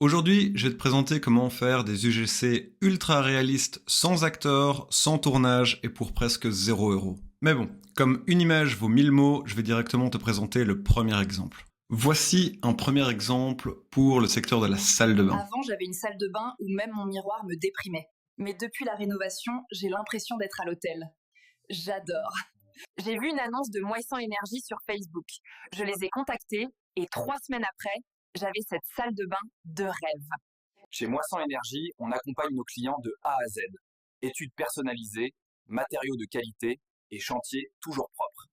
Aujourd'hui, je vais te présenter comment faire des UGC ultra réalistes sans acteurs, sans tournage et pour presque 0 €. Mais bon, comme une image vaut 1000 mots, je vais directement te présenter le premier exemple. Voici un premier exemple pour le secteur de la salle de bain. Avant, j'avais une salle de bain où même mon miroir me déprimait. Mais depuis la rénovation, j'ai l'impression d'être à l'hôtel. J'adore. J'ai vu une annonce de Moisson Énergie sur Facebook. Je les ai contactés et 3 semaines après, j'avais cette salle de bain de rêve. Chez Moisson Énergie, on accompagne nos clients de A à Z. Études personnalisées, matériaux de qualité et chantier toujours propre.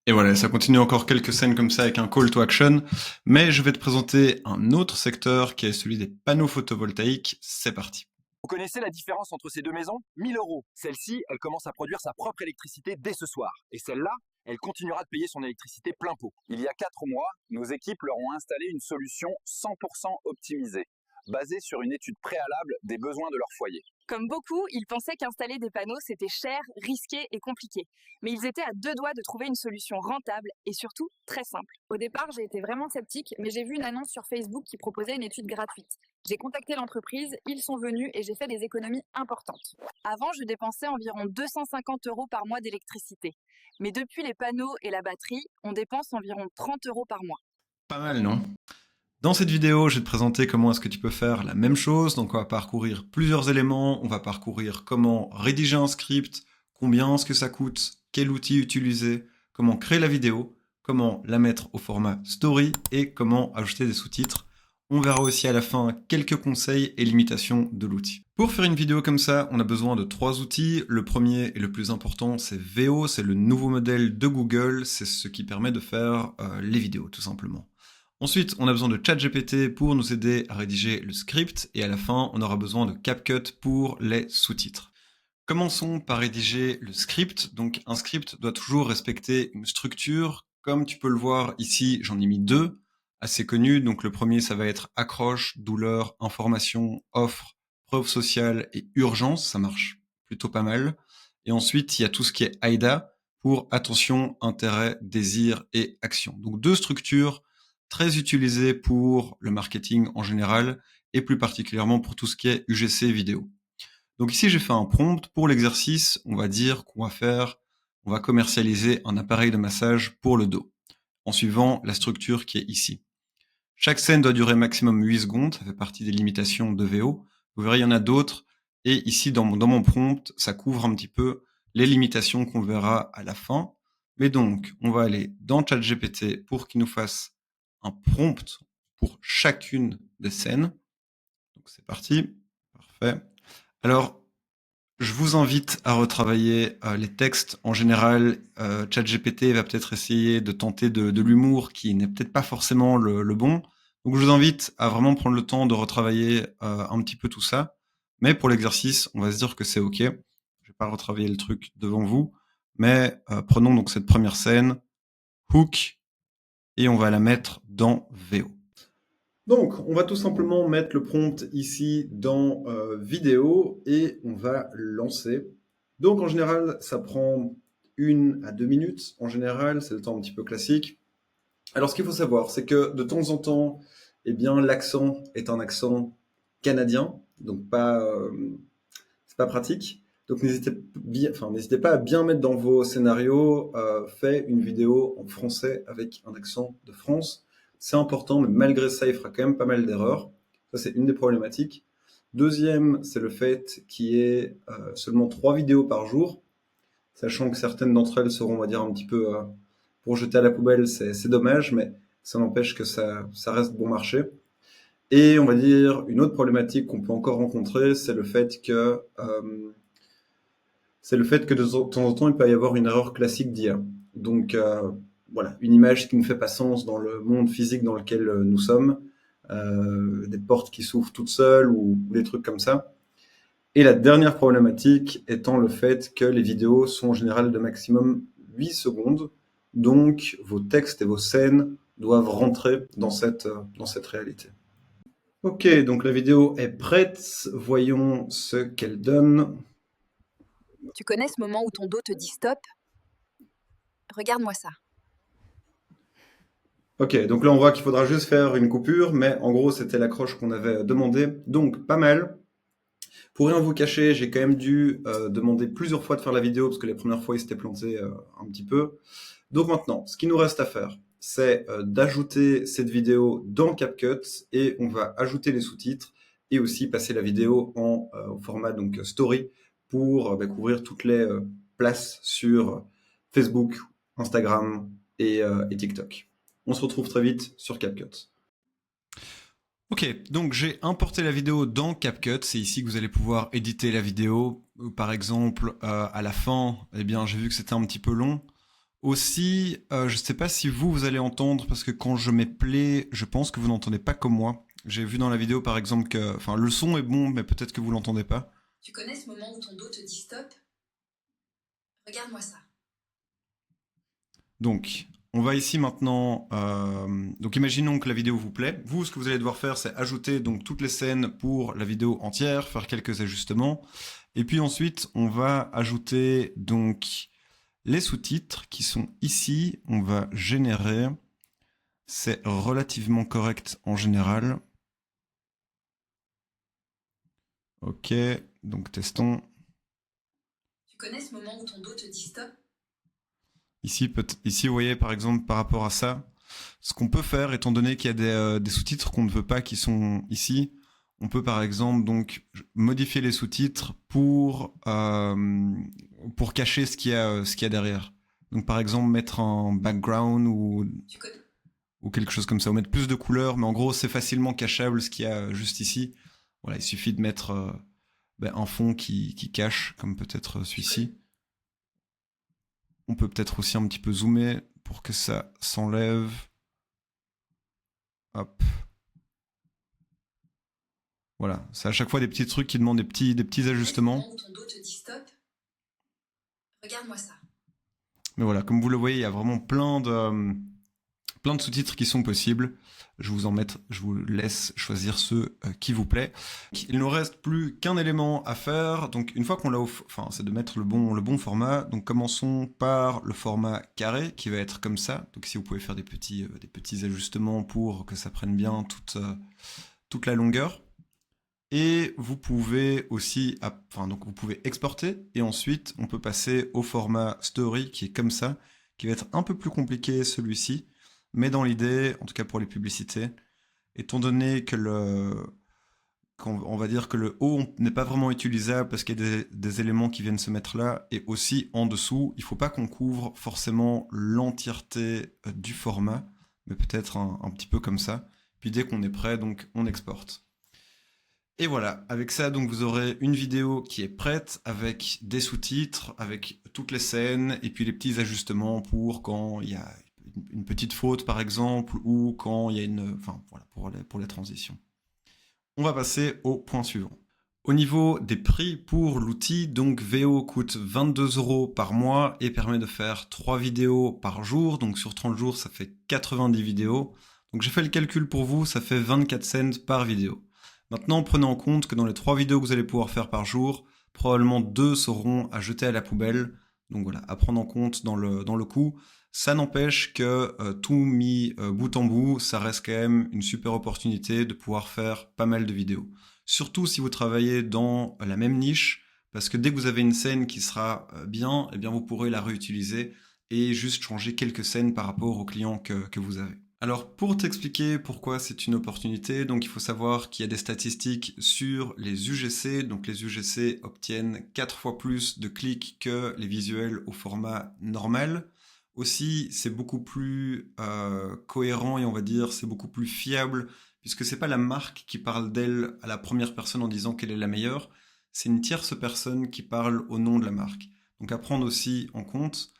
Et voilà, ça continue encore quelques scènes comme ça avec un call to action, mais je vais te présenter un autre secteur qui est celui des panneaux photovoltaïques. C'est parti. Vous connaissez la différence entre ces deux maisons? 1000 €. Celle-ci, elle commence à produire sa propre électricité dès ce soir. Et celle-là, elle continuera de payer son électricité plein pot. Il y a 4 mois, nos équipes leur ont installé une solution 100% optimisée, basée sur une étude préalable des besoins de leur foyer. Comme beaucoup, ils pensaient qu'installer des panneaux, c'était cher, risqué et compliqué. Mais ils étaient à 2 doigts de trouver une solution rentable et surtout très simple. Au départ, j'ai été vraiment sceptique, mais j'ai vu une annonce sur Facebook qui proposait une étude gratuite. J'ai contacté l'entreprise, ils sont venus et j'ai fait des économies importantes. Avant, je dépensais environ 250 € par mois d'électricité. Mais depuis les panneaux et la batterie, on dépense environ 30 € par mois. Pas mal, non? Dans cette vidéo, je vais te présenter comment est-ce que tu peux faire la même chose. Donc on va parcourir plusieurs éléments, on va parcourir comment rédiger un script, combien est-ce que ça coûte, quel outil utiliser, comment créer la vidéo, comment la mettre au format story et comment ajouter des sous-titres. On verra aussi à la fin quelques conseils et limitations de l'outil. Pour faire une vidéo comme ça, on a besoin de 3 outils. Le premier et le plus important, c'est Veo, c'est le nouveau modèle de Google, c'est ce qui permet de faire les vidéos tout simplement. Ensuite, on a besoin de ChatGPT pour nous aider à rédiger le script et à la fin, on aura besoin de CapCut pour les sous-titres. Commençons par rédiger le script. Donc, un script doit toujours respecter une structure. Comme tu peux le voir ici, j'en ai mis 2 assez connus. Donc, le premier, ça va être accroche, douleur, information, offre, preuve sociale et urgence. Ça marche plutôt pas mal. Et ensuite, il y a tout ce qui est AIDA pour attention, intérêt, désir et action. Donc, 2 structures très utilisé pour le marketing en général et plus particulièrement pour tout ce qui est UGC vidéo. Donc ici, j'ai fait un prompt pour l'exercice. On va dire on va commercialiser un appareil de massage pour le dos en suivant la structure qui est ici. Chaque scène doit durer maximum 8 secondes. Ça fait partie des limitations de VO. Vous verrez, il y en a d'autres. Et ici, dans mon prompt, ça couvre un petit peu les limitations qu'on verra à la fin. Mais donc, on va aller dans ChatGPT pour qu'il nous fasse un prompt pour chacune des scènes. Donc c'est parti, parfait. Alors, je vous invite à retravailler les textes. En général, ChatGPT va peut-être essayer de tenter de l'humour qui n'est peut-être pas forcément le bon. Donc je vous invite à vraiment prendre le temps de retravailler un petit peu tout ça. Mais pour l'exercice, on va se dire que c'est OK. Je vais pas retravailler le truc devant vous. Mais prenons donc cette première scène, hook, et on va la mettre dans VO. Donc, on va tout simplement mettre le prompt ici dans vidéo et on va lancer. Donc, en général, ça prend 1 à 2 minutes. En général, c'est le temps un petit peu classique. Alors, ce qu'il faut savoir, c'est que de temps en temps, eh bien, l'accent est un accent canadien, donc c'est pas pratique. Donc, n'hésitez pas à bien mettre dans vos scénarios, fait une vidéo en français avec un accent de France. C'est important, mais malgré ça, il fera quand même pas mal d'erreurs. Ça, c'est une des problématiques. Deuxième, c'est le fait qu'il y ait seulement 3 vidéos par jour, sachant que certaines d'entre elles seront, on va dire, un petit peu pour jeter à la poubelle. C'est dommage, mais ça n'empêche que ça reste bon marché. Et on va dire, une autre problématique qu'on peut encore rencontrer, c'est le fait que de temps en temps, il peut y avoir une erreur classique d'IA. Donc, voilà, une image qui ne fait pas sens dans le monde physique dans lequel nous sommes, des portes qui s'ouvrent toutes seules ou des trucs comme ça. Et la dernière problématique étant le fait que les vidéos sont en général de maximum 8 secondes. Donc, vos textes et vos scènes doivent rentrer dans cette réalité. Ok, donc la vidéo est prête. Voyons ce qu'elle donne. Tu connais ce moment où ton dos te dit stop? Regarde-moi ça. Ok, donc là on voit qu'il faudra juste faire une coupure, mais en gros c'était l'accroche qu'on avait demandé, donc pas mal. Pour rien vous cacher, j'ai quand même dû demander plusieurs fois de faire la vidéo parce que les premières fois il s'était planté un petit peu. Donc maintenant, ce qui nous reste à faire, c'est d'ajouter cette vidéo dans CapCut et on va ajouter les sous-titres et aussi passer la vidéo au format donc story pour couvrir toutes les places sur Facebook, Instagram et TikTok. On se retrouve très vite sur CapCut. Ok, donc j'ai importé la vidéo dans CapCut, c'est ici que vous allez pouvoir éditer la vidéo. Par exemple, à la fin, eh bien, j'ai vu que c'était un petit peu long. Aussi, je ne sais pas si vous allez entendre, parce que quand je mets play, je pense que vous n'entendez pas comme moi. J'ai vu dans la vidéo, par exemple, que le son est bon, mais peut-être que vous l'entendez pas. Tu connais ce moment où ton dos te dit stop? Regarde-moi ça. Donc, on va ici maintenant... donc, imaginons que la vidéo vous plaît. Vous, ce que vous allez devoir faire, c'est ajouter donc toutes les scènes pour la vidéo entière, faire quelques ajustements. Et puis ensuite, on va ajouter donc les sous-titres qui sont ici. On va générer. C'est relativement correct en général. Ok, donc testons. Tu connais ce moment où ton dos te dit stop? Ici, vous voyez par exemple par rapport à ça, ce qu'on peut faire, étant donné qu'il y a des sous-titres qu'on ne veut pas qui sont ici, on peut par exemple donc modifier les sous-titres pour cacher ce qu'il y a derrière. Donc par exemple mettre un background ou quelque chose comme ça, ou mettre plus de couleurs, mais en gros c'est facilement cachable ce qu'il y a juste ici. Voilà, il suffit de mettre un fond qui cache, comme peut-être celui-ci. On peut peut-être aussi un petit peu zoomer pour que ça s'enlève. Hop. Voilà, c'est à chaque fois des petits trucs qui demandent des petits ajustements. Où ton dos te dit stop? Regarde-moi ça. Mais voilà, comme vous le voyez, il y a vraiment plein de sous-titres qui sont possibles. Je vous laisse choisir ceux qui vous plaît. Il nous reste plus qu'un élément à faire. Donc une fois qu'on l'a, c'est de mettre le bon format. Donc commençons par le format carré qui va être comme ça. Donc ici vous pouvez faire des petits ajustements pour que ça prenne bien toute la longueur. Et vous pouvez aussi, donc vous pouvez exporter et ensuite on peut passer au format story qui est comme ça, qui va être un peu plus compliqué celui-ci. Mais dans l'idée, en tout cas pour les publicités, étant donné que on va dire que le haut n'est pas vraiment utilisable parce qu'il y a des éléments qui viennent se mettre là, et aussi en dessous, il ne faut pas qu'on couvre forcément l'entièreté du format, mais peut-être un petit peu comme ça. Puis dès qu'on est prêt, donc on exporte. Et voilà, avec ça, donc vous aurez une vidéo qui est prête avec des sous-titres, avec toutes les scènes et puis les petits ajustements pour quand il y a une petite faute par exemple ou quand il y a pour les transitions. On va passer au point suivant. Au niveau des prix pour l'outil, donc VO coûte 22 € par mois et permet de faire 3 vidéos par jour. Donc sur 30 jours, ça fait 90 vidéos. Donc j'ai fait le calcul pour vous, ça fait 24 cents par vidéo. Maintenant, prenez en compte que dans les 3 vidéos que vous allez pouvoir faire par jour, probablement 2 seront à jeter à la poubelle. Donc voilà, à prendre en compte dans le coût. Ça n'empêche que tout mis bout en bout, ça reste quand même une super opportunité de pouvoir faire pas mal de vidéos. Surtout si vous travaillez dans la même niche, parce que dès que vous avez une scène qui sera bien, eh bien vous pourrez la réutiliser et juste changer quelques scènes par rapport aux clients que vous avez. Alors pour t'expliquer pourquoi c'est une opportunité, donc il faut savoir qu'il y a des statistiques sur les UGC, donc les UGC obtiennent 4 fois plus de clics que les visuels au format normal. Aussi, c'est beaucoup plus cohérent et on va dire c'est beaucoup plus fiable puisque c'est pas la marque qui parle d'elle à la première personne en disant qu'elle est la meilleure, c'est une tierce personne qui parle au nom de la marque. Donc à prendre aussi en compte.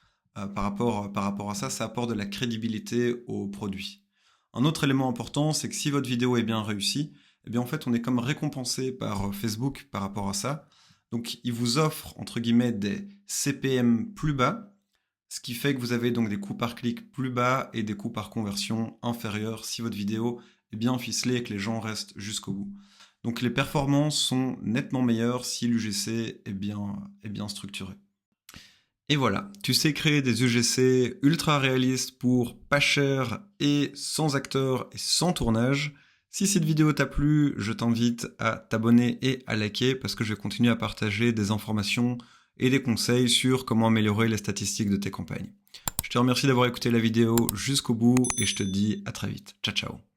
Par rapport à ça, ça apporte de la crédibilité au produit. Un autre élément important, c'est que si votre vidéo est bien réussie, eh bien en fait on est comme récompensé par Facebook par rapport à ça. Donc il vous offre entre guillemets des CPM plus bas, ce qui fait que vous avez donc des coûts par clic plus bas et des coûts par conversion inférieurs si votre vidéo est bien ficelée et que les gens restent jusqu'au bout. Donc les performances sont nettement meilleures si l'UGC est bien structuré. Et voilà, tu sais créer des UGC ultra réalistes pour pas cher et sans acteurs et sans tournage. Si cette vidéo t'a plu, je t'invite à t'abonner et à liker parce que je vais continuer à partager des informations et des conseils sur comment améliorer les statistiques de tes campagnes. Je te remercie d'avoir écouté la vidéo jusqu'au bout et je te dis à très vite. Ciao ciao.